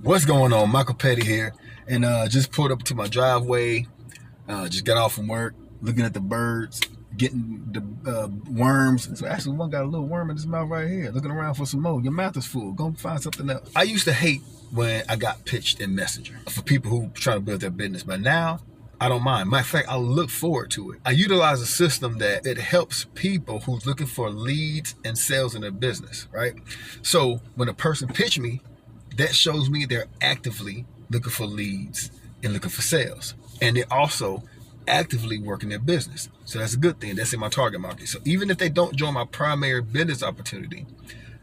What's going on? Michael Petty here, and just pulled up to my driveway. Just got off from work, looking at the birds, getting the worms. So actually, one got a little worm in his mouth right here. Looking around for some more. Your mouth is full. Go find something else. I used to hate when I got pitched in Messenger for people who try to build their business, but now I don't mind. Matter of fact, I look forward to it. I utilize a system that it helps people who's looking for leads and sales in their business, right? So when a person pitch me, that shows me they're actively looking for leads and looking for sales. And they're also actively working their business. So that's a good thing. That's in my target market. So even if they don't join my primary business opportunity,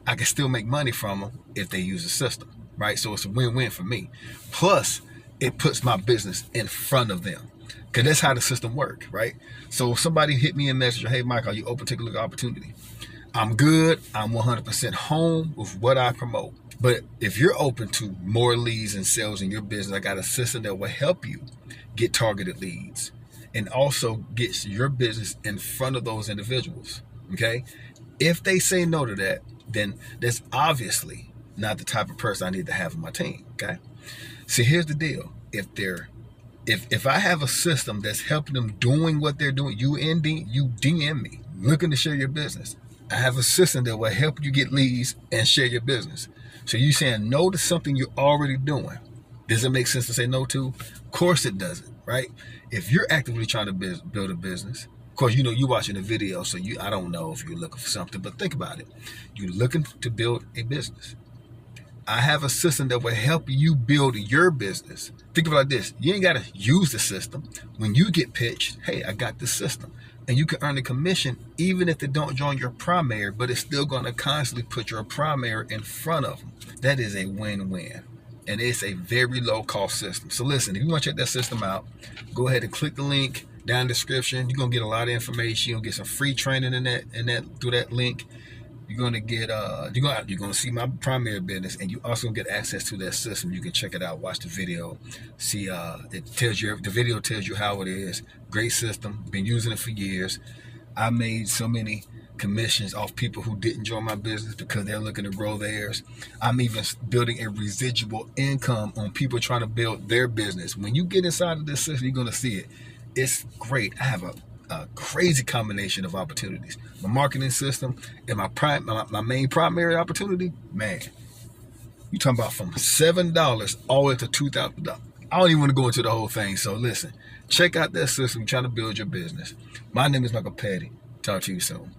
I can still make money from them if they use the system, right? So it's a win-win for me. Plus, it puts my business in front of them. Because that's how the system works, right? So if somebody hit me in Messenger, hey, Mike, are you open to take a look at opportunity? I'm good. I'm 100% home with what I promote. But if you're open to more leads and sales in your business, I got a system that will help you get targeted leads and also gets your business in front of those individuals, okay? If they say no to that, then that's obviously not the type of person I need to have on my team, okay? See, here's the deal. If I have a system that's helping them doing what they're doing, you DM me, looking to share your business. I have a system that will help you get leads and share your business. So you saying no to something you're already doing. Does it make sense to say no to? Of course it doesn't, right? If you're actively trying to build a business, of course, you know, you're watching the video, so I don't know if you're looking for something, but think about it. You're looking to build a business. I have a system that will help you build your business. Think about this. You ain't got to use the system. When you get pitched, hey, I got this system. And you can earn a commission even if they don't join your primary, but it's still going to constantly put your primary in front of them. That is a win-win. And it's a very low-cost system. So listen, if you want to check that system out, go ahead and click the link down in the description. You're going to get a lot of information. You're going to get some free training in that through that link. You're going to get you're going to see my primary business, and you also get access to that system. You can check it out, watch the video, see the video tells you how it is. Great system, been using it for years. I made so many commissions off people who didn't join my business because they're looking to grow theirs. I'm even building a residual income on people trying to build their business. When you get inside of this system, you're going to see it. It's great. I have a crazy combination of opportunities. My marketing system and my main primary opportunity, man, you talking about from $7 all the way to $2,000. I don't even want to go into the whole thing. So listen, check out that system. Trying to build your business. My name is Michael Petty. Talk to you soon.